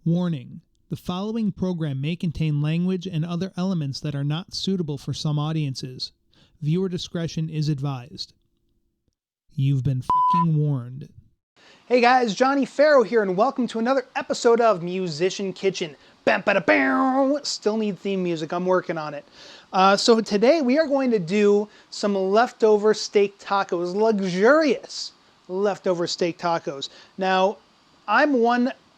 Warning: the following program may contain language and other elements that are not suitable for some audiences. Viewer discretion is advised. You've been fucking warned. Hey guys, Johnny Farrow here, and welcome to another episode of Musician Kitchen. Still need theme music, I'm working on it. So today we are going to do some leftover steak tacos, luxurious leftover steak tacos. Now,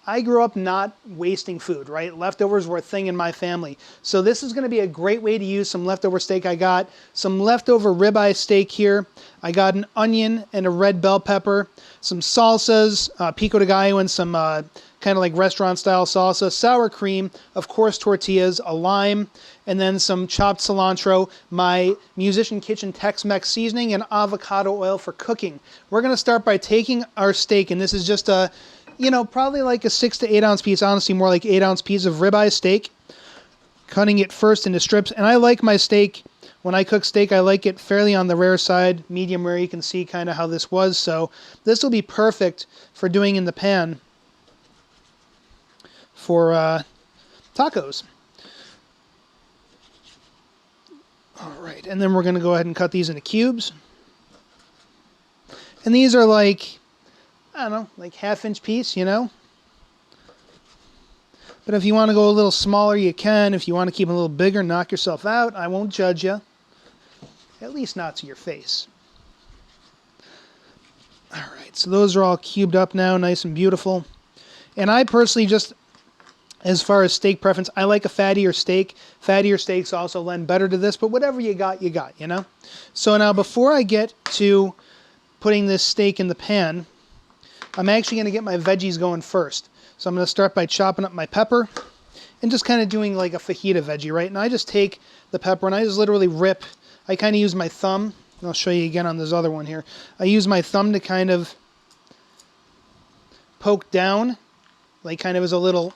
I grew up not wasting food, right? Leftovers were a thing in my family. So this is gonna be a great way to use some leftover steak. I got some leftover ribeye steak here. I got an onion and a red bell pepper, some salsas, Pico de gallo and some kind of like restaurant style salsa, sour cream, of course tortillas, a lime, and then some chopped cilantro, my Musician Kitchen Tex-Mex seasoning, and avocado oil for cooking. We're gonna start by taking our steak, and this is just a, probably like a 6 to 8 ounce piece, honestly more like 8 ounce piece of ribeye steak. Cutting it first into strips, and I like my steak, when I cook steak, I like it fairly on the rare side, medium rare. You can see kind of how this was, so this will be perfect for doing in the pan for tacos. All right, and then we're going to go ahead and cut these into cubes. And these are like, I don't know, like half-inch piece, But if you want to go a little smaller, you can. If you want to keep it a little bigger, knock yourself out. I won't judge you. At least not to your face. All right, so those are all cubed up now, nice and beautiful. And I personally just, as far as steak preference, I like a fattier steak. Fattier steaks also lend better to this, but whatever you got, So now before I get to putting this steak in the pan, I'm actually going to get my veggies going first. So I'm going to start by chopping up my pepper and just kind of doing like a fajita veggie, right? And I just take the pepper and I just literally rip. I kind of use my thumb. And I'll show you again on this other one here. I use my thumb to kind of poke down, like kind of as a little,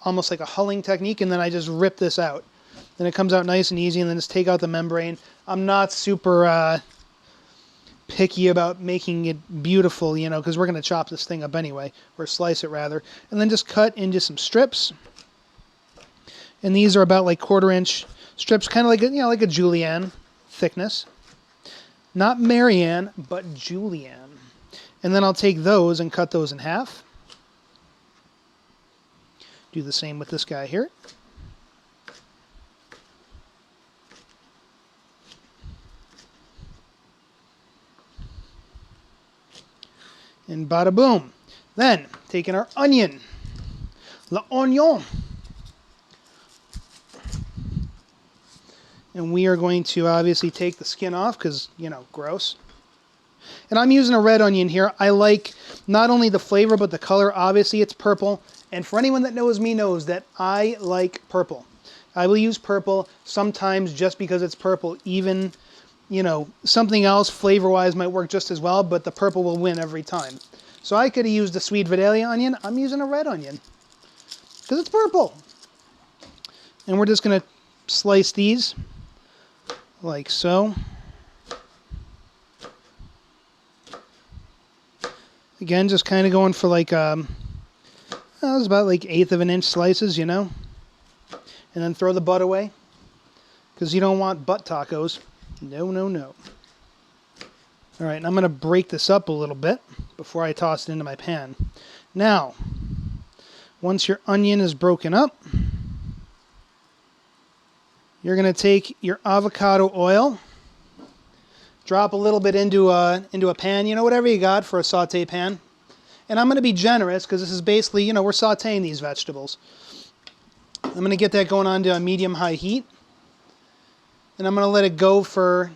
almost like a hulling technique, and then I just rip this out. Then it comes out nice and easy, and then just take out the membrane. I'm not super picky about making it beautiful, because we're going to chop this thing up anyway, or slice it rather. And then just cut into some strips. And these are about like 1/4 inch strips, kind of like like a Julienne thickness. Not Marianne, but Julienne. And then I'll take those and cut those in half. Do the same with this guy here. And bada boom. Then, taking our onion. L'oignon. And we are going to obviously take the skin off because, gross. And I'm using a red onion here. I like not only the flavor, but the color. Obviously, it's purple. And for anyone that knows me knows that I like purple. I will use purple sometimes just because it's purple. Even, something else flavor-wise might work just as well, but the purple will win every time. So I could have used a sweet Vidalia onion. I'm using a red onion because it's purple. And we're just going to slice these like so. Again, just kind of going for like, it was about like 1/8 of an inch slices, And then throw the butt away because you don't want butt tacos. No, no, no. All right, and I'm going to break this up a little bit before I toss it into my pan. Now, once your onion is broken up, you're going to take your avocado oil, drop a little bit into a pan, whatever you got for a saute pan. And I'm going to be generous because this is basically, we're sauteing these vegetables. I'm going to get that going on to a medium-high heat. And I'm going to let it go for,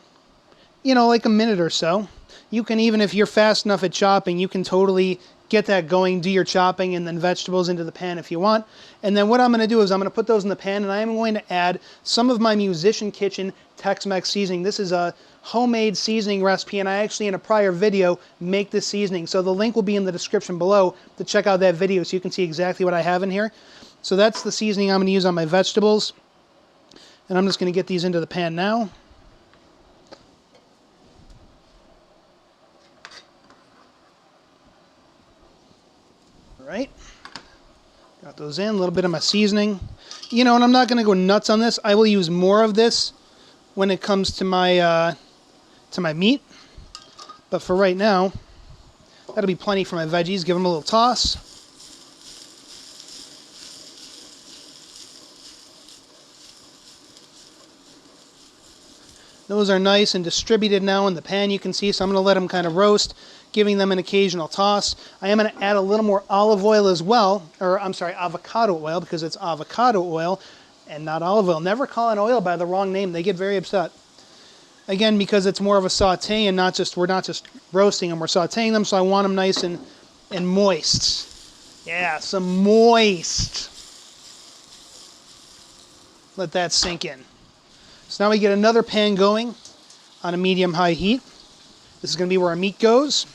like a minute or so. You can even, if you're fast enough at chopping, you can totally get that going, do your chopping, and then vegetables into the pan if you want. And then what I'm going to do is I'm going to put those in the pan, and I am going to add some of my Musician Kitchen Tex-Mex seasoning. This is a homemade seasoning recipe, and I actually, in a prior video, make this seasoning. So the link will be in the description below to check out that video so you can see exactly what I have in here. So that's the seasoning I'm going to use on my vegetables. And I'm just going to get these into the pan now. All right. Put those in, a little bit of my seasoning. You know, and I'm not going to go nuts on this. I will use more of this when it comes to my meat. But for right now, that'll be plenty for my veggies. Give them a little toss. Those are nice and distributed now in the pan, you can see, so I'm going to let them kind of roast, giving them an occasional toss. I am going to add a little more olive oil as well, or I'm sorry, avocado oil, because it's avocado oil and not olive oil. Never call an oil by the wrong name. They get very upset. Again, because it's more of a saute and we're not just roasting them, we're sauteing them, so I want them nice and moist. Yeah, some moist. Let that sink in. So now we get another pan going on a medium-high heat. This is going to be where our meat goes.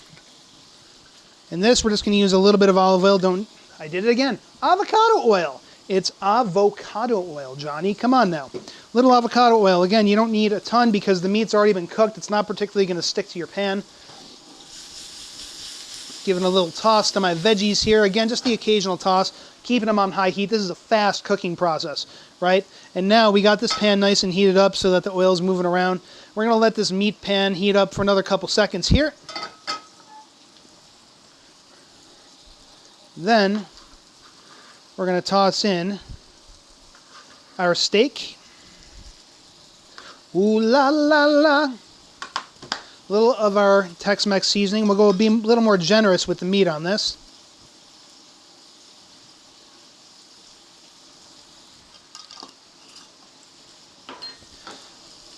And this, we're just going to use a little bit of olive oil. I did it again. Avocado oil. It's avocado oil, Johnny. Come on now. Little avocado oil. Again, you don't need a ton because the meat's already been cooked. It's not particularly going to stick to your pan. Giving a little toss to my veggies here. Again, just the occasional toss. Keeping them on high heat. This is a fast cooking process, right? And now we got this pan nice and heated up so that the oil's moving around. We're going to let this meat pan heat up for another couple seconds here. Then we're going to toss in our steak. Ooh la la la. A little of our Tex-Mex seasoning. We'll be a little more generous with the meat on this.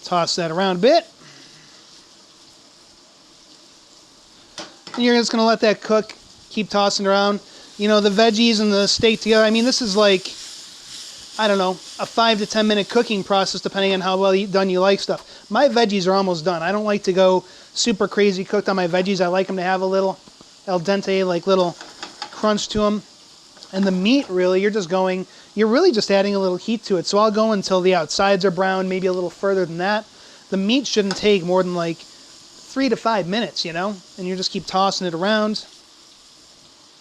Toss that around a bit. And you're just going to let that cook. Keep tossing around. You know, the veggies and the steak together. I mean, this is like, I don't know, a 5 to 10 minute cooking process depending on how well done you like stuff. My veggies are almost done. I don't like to go super crazy cooked on my veggies. I like them to have a little al dente, like little crunch to them. And the meat, really, you're really just adding a little heat to it. So I'll go until the outsides are brown, maybe a little further than that. The meat shouldn't take more than like 3 to 5 minutes, you know? And you just keep tossing it around.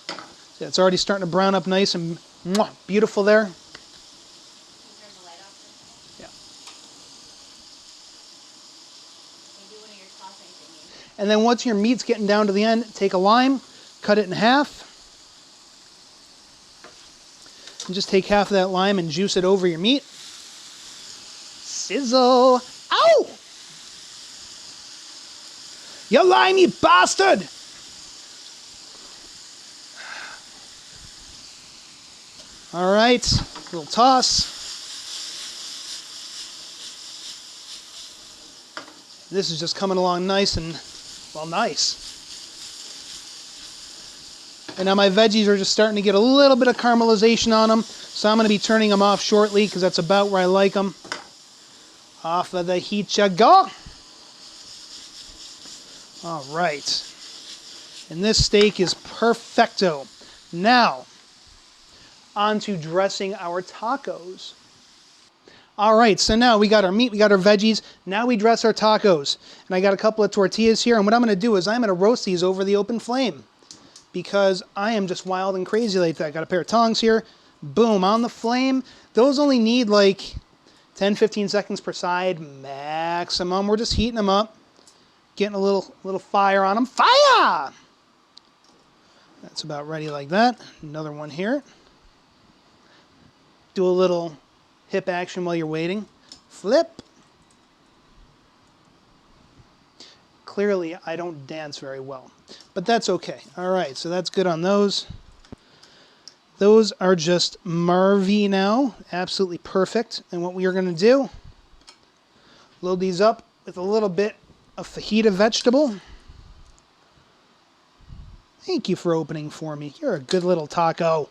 So it's already starting to brown up nice and beautiful there. Yeah. And then once your meat's getting down to the end, take a lime, cut it in half. And just take half of that lime and juice it over your meat. Sizzle. Ow! You limey bastard! All right, little toss. This is just coming along nice and, well, nice. And now my veggies are just starting to get a little bit of caramelization on them. So I'm going to be turning them off shortly because that's about where I like them. Off of the heat you go. All right. And this steak is perfecto. Now, on to dressing our tacos. All right, so now we got our meat, we got our veggies. Now we dress our tacos. And I got a couple of tortillas here. And what I'm going to do is I'm going to roast these over the open flame, because I am just wild and crazy like that. Got a pair of tongs here. Boom, on the flame. Those only need like 10, 15 seconds per side maximum. We're just heating them up. Getting a little fire on them. Fire! That's about ready like that. Another one here. Do a little hip action while you're waiting. Flip. Clearly, I don't dance very well, but that's okay. All right, so that's good on those. Those are just Marvy now. Absolutely perfect. And what we are going to do, load these up with a little bit of fajita vegetable. Thank you for opening for me. You're a good little taco.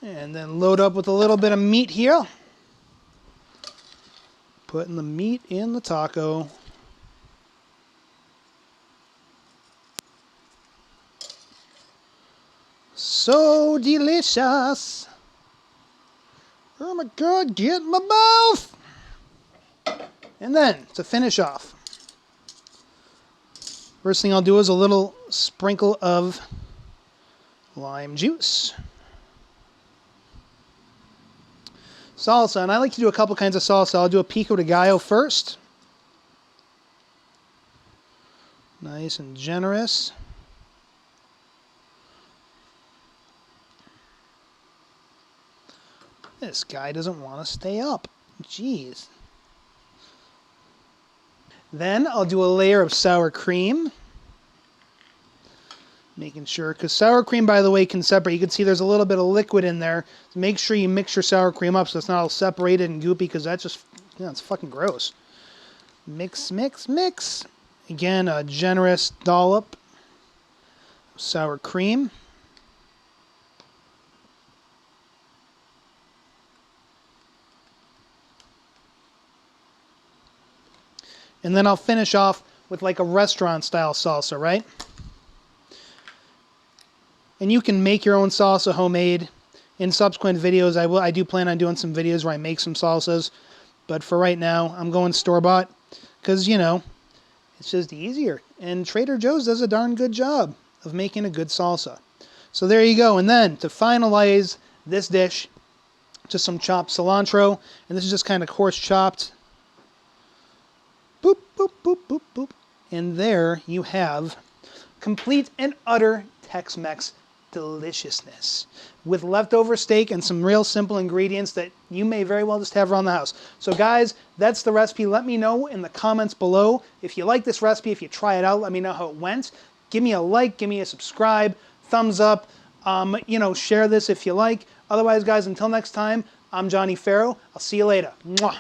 And then load up with a little bit of meat here. Putting the meat in the taco. So delicious. Oh my God, get in my mouth. And then, to finish off, First thing I'll do is a little sprinkle of lime juice. Salsa, and I like to do a couple kinds of salsa. I'll do a Pico de gallo first. Nice and generous. This guy doesn't want to stay up. Jeez. Then I'll do a layer of sour cream. Making sure, because sour cream, by the way, can separate. You can see there's a little bit of liquid in there. So make sure you mix your sour cream up so it's not all separated and goopy, because that's just, it's fucking gross. Mix, mix, mix. Again, a generous dollop of sour cream. And then I'll finish off with like a restaurant style salsa, right? And you can make your own salsa homemade. In subsequent videos, I do plan on doing some videos where I make some salsas. But for right now, I'm going store-bought because, you know, it's just easier. And Trader Joe's does a darn good job of making a good salsa. So there you go. And then to finalize this dish, just some chopped cilantro. And this is just kind of coarse chopped. Boop, boop, boop, boop, boop. And there you have complete and utter Tex-Mex deliciousness with leftover steak and some real simple ingredients that you may very well just have around the house. So guys, that's the recipe. Let me know in the comments below if you like this recipe. If you try it out, let me know how it went. Give me a like, give me a subscribe, thumbs up, you know, share this if you like. Otherwise, guys, until next time, I'm Johnny Farrow. I'll see you later. Mwah.